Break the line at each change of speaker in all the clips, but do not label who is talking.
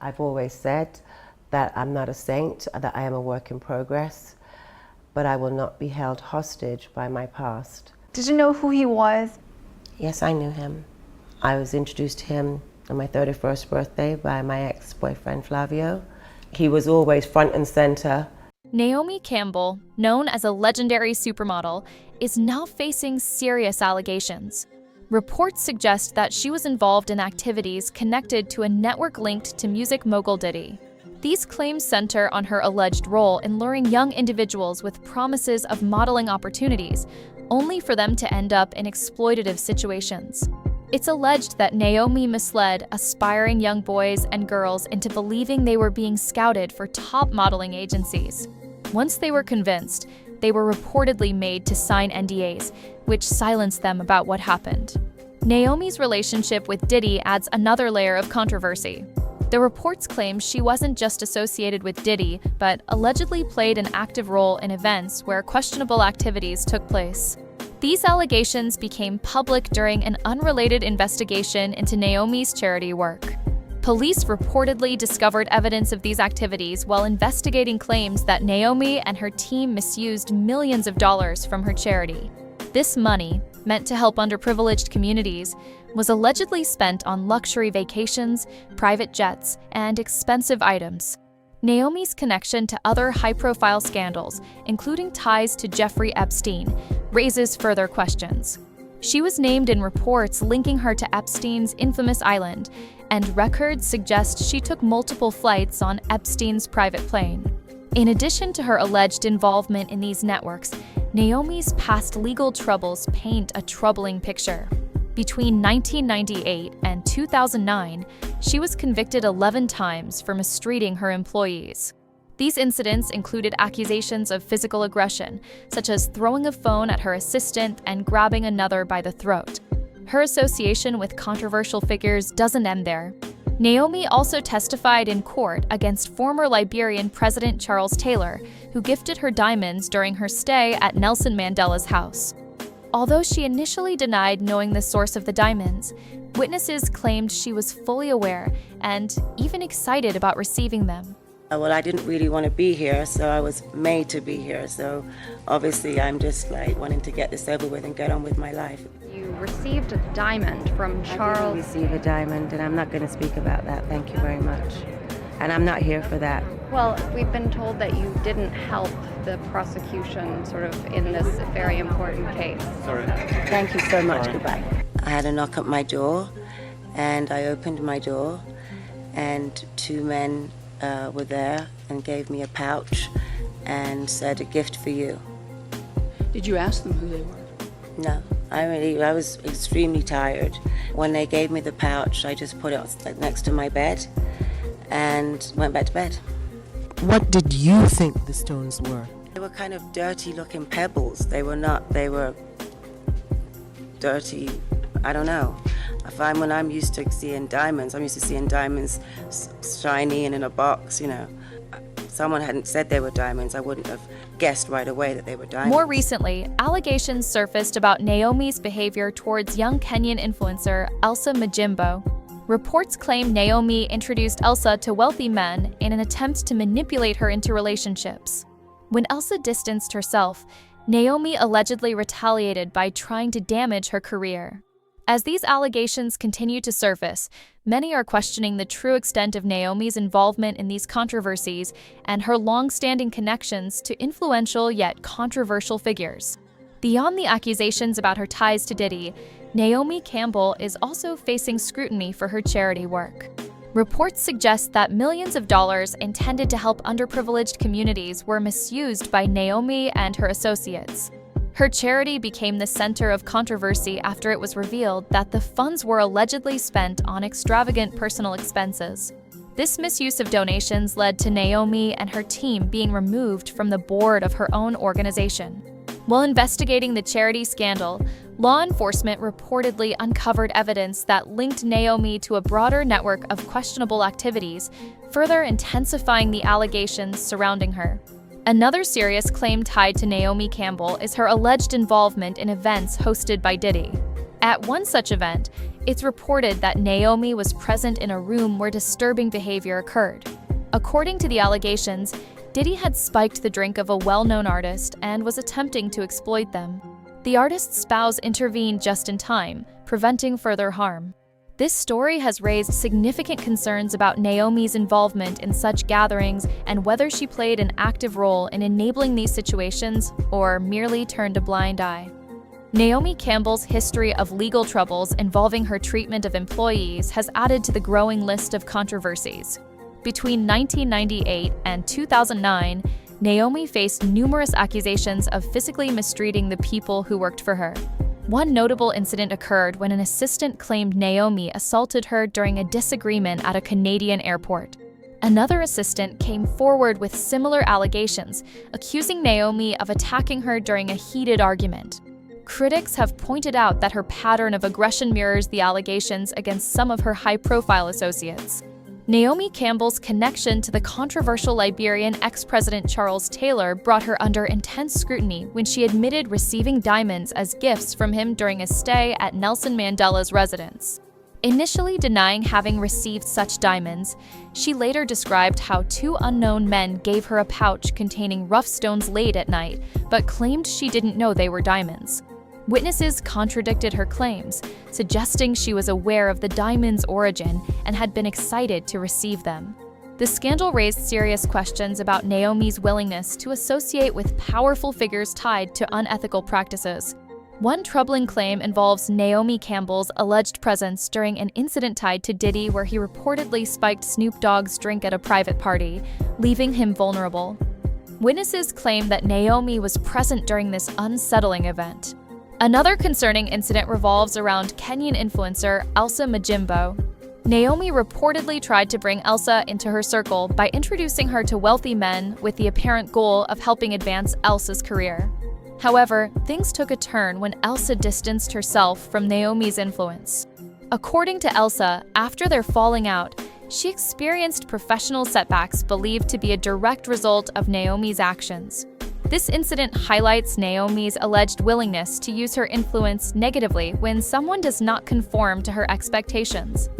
I've always said that I'm not a saint, that I am a work in progress, but I will not be held hostage by my past.
Did you know who he was?
Yes, I knew him. I was introduced to him on my 31st birthday by my ex-boyfriend Flavio. He was always front and center.
Naomi Campbell, known as a legendary supermodel, is now facing serious allegations. Reports suggest that she was involved in activities connected to a network linked to music mogul Diddy. These claims center on her alleged role in luring young individuals with promises of modeling opportunities, only for them to end up in exploitative situations. It's alleged that Naomi misled aspiring young boys and girls into believing they were being scouted for top modeling agencies. Once they were convinced, they were reportedly made to sign NDAs, which silenced them about what happened. Naomi's relationship with Diddy adds another layer of controversy. The reports claim she wasn't just associated with Diddy, but allegedly played an active role in events where questionable activities took place. These allegations became public during an unrelated investigation into Naomi's charity work. Police reportedly discovered evidence of these activities while investigating claims that Naomi and her team misused millions of dollars from her charity. This money, meant to help underprivileged communities, was allegedly spent on luxury vacations, private jets, and expensive items. Naomi's connection to other high-profile scandals, including ties to Jeffrey Epstein, raises further questions. She was named in reports linking her to Epstein's infamous island, and records suggest she took multiple flights on Epstein's private plane. In addition to her alleged involvement in these networks, Naomi's past legal troubles paint a troubling picture. Between 1998 and 2009, she was convicted 11 times for mistreating her employees. These incidents included accusations of physical aggression, such as throwing a phone at her assistant and grabbing another by the throat. Her association with controversial figures doesn't end there. Naomi also testified in court against former Liberian President Charles Taylor, who gifted her diamonds during her stay at Nelson Mandela's house. Although she initially denied knowing the source of the diamonds, witnesses claimed she was fully aware and even excited about receiving them.
Well, I didn't really want to be here, so I was made to be here. So obviously I'm just like wanting to get this over with and get on with my life.
You received a diamond from Charles.
I didn't receive a diamond, and I'm not going to speak about that. Thank you very much. And I'm not here for that.
Well, we've been told that you didn't help the prosecution sort of in this very important case.
Sorry.
Thank you so much. Goodbye. I had a knock at my door, and I opened my door, and two men were there and gave me a pouch and said, "A gift for you."
Did you ask them who they were?
No, I was extremely tired. When they gave me the pouch, I just put it next to my bed and went back to bed.
What did you think the stones were?
They were kind of dirty looking pebbles. They were dirty, I don't know. When I'm used to seeing diamonds, I'm used to seeing diamonds shiny and in a box, you know. Someone hadn't said they were diamonds, I wouldn't have guessed right away that they were diamonds.
More recently, allegations surfaced about Naomi's behavior towards young Kenyan influencer Elsa Majimbo. Reports claim Naomi introduced Elsa to wealthy men in an attempt to manipulate her into relationships. When Elsa distanced herself, Naomi allegedly retaliated by trying to damage her career. As these allegations continue to surface, many are questioning the true extent of Naomi's involvement in these controversies and her long-standing connections to influential yet controversial figures. Beyond the accusations about her ties to Diddy, Naomi Campbell is also facing scrutiny for her charity work. Reports suggest that millions of dollars intended to help underprivileged communities were misused by Naomi and her associates. Her charity became the center of controversy after it was revealed that the funds were allegedly spent on extravagant personal expenses. This misuse of donations led to Naomi and her team being removed from the board of her own organization. While investigating the charity scandal, law enforcement reportedly uncovered evidence that linked Naomi to a broader network of questionable activities, further intensifying the allegations surrounding her. Another serious claim tied to Naomi Campbell is her alleged involvement in events hosted by Diddy. At one such event, It's reported that Naomi was present in a room where disturbing behavior occurred. According to the allegations, Diddy had spiked the drink of a well-known artist and was attempting to exploit them. The artist's spouse intervened just in time, preventing further harm. This story has raised significant concerns about Naomi's involvement in such gatherings and whether she played an active role in enabling these situations or merely turned a blind eye. Naomi Campbell's history of legal troubles involving her treatment of employees has added to the growing list of controversies. Between 1998 and 2009, Naomi faced numerous accusations of physically mistreating the people who worked for her. One notable incident occurred when an assistant claimed Naomi assaulted her during a disagreement at a Canadian airport. Another assistant came forward with similar allegations, accusing Naomi of attacking her during a heated argument. Critics have pointed out that her pattern of aggression mirrors the allegations against some of her high-profile associates. Naomi Campbell's connection to the controversial Liberian ex-president Charles Taylor brought her under intense scrutiny when she admitted receiving diamonds as gifts from him during a stay at Nelson Mandela's residence. Initially denying having received such diamonds, she later described how two unknown men gave her a pouch containing rough stones late at night, but claimed she didn't know they were diamonds. Witnesses contradicted her claims, suggesting she was aware of the diamonds' origin and had been excited to receive them. The scandal raised serious questions about Naomi's willingness to associate with powerful figures tied to unethical practices. One troubling claim involves Naomi Campbell's alleged presence during an incident tied to Diddy where he reportedly spiked Snoop Dogg's drink at a private party, leaving him vulnerable. Witnesses claim that Naomi was present during this unsettling event. Another concerning incident revolves around Kenyan influencer Elsa Majimbo. Naomi reportedly tried to bring Elsa into her circle by introducing her to wealthy men with the apparent goal of helping advance Elsa's career. However, things took a turn when Elsa distanced herself from Naomi's influence. According to Elsa, after their falling out, she experienced professional setbacks believed to be a direct result of Naomi's actions. This incident highlights Naomi's alleged willingness to use her influence negatively when someone does not conform to her expectations.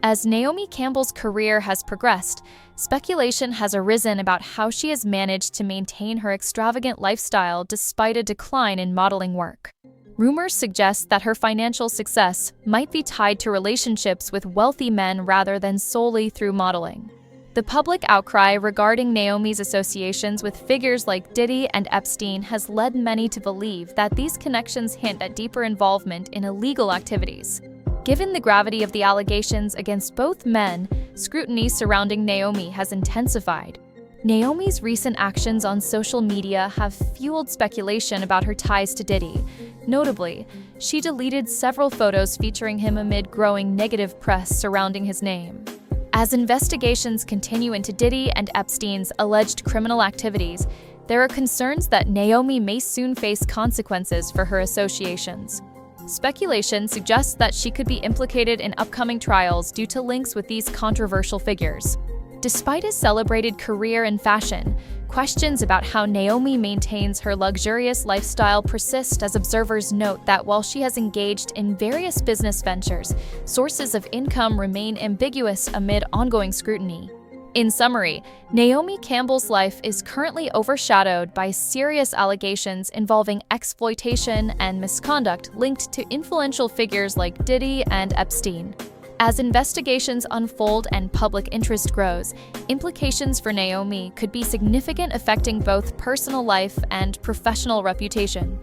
As Naomi Campbell's career has progressed, speculation has arisen about how she has managed to maintain her extravagant lifestyle despite a decline in modeling work. Rumors suggest that her financial success might be tied to relationships with wealthy men rather than solely through modeling. The public outcry regarding Naomi's associations with figures like Diddy and Epstein has led many to believe that these connections hint at deeper involvement in illegal activities. Given the gravity of the allegations against both men, scrutiny surrounding Naomi has intensified. Naomi's recent actions on social media have fueled speculation about her ties to Diddy. Notably, she deleted several photos featuring him amid growing negative press surrounding his name. As investigations continue into Diddy and Epstein's alleged criminal activities, there are concerns that Naomi may soon face consequences for her associations. Speculation suggests that she could be implicated in upcoming trials due to links with these controversial figures. Despite a celebrated career in fashion, questions about how Naomi maintains her luxurious lifestyle persist as observers note that while she has engaged in various business ventures, sources of income remain ambiguous amid ongoing scrutiny. In summary, Naomi Campbell's life is currently overshadowed by serious allegations involving exploitation and misconduct linked to influential figures like Diddy and Epstein. As investigations unfold and public interest grows, implications for Naomi could be significant, affecting both personal life and professional reputation.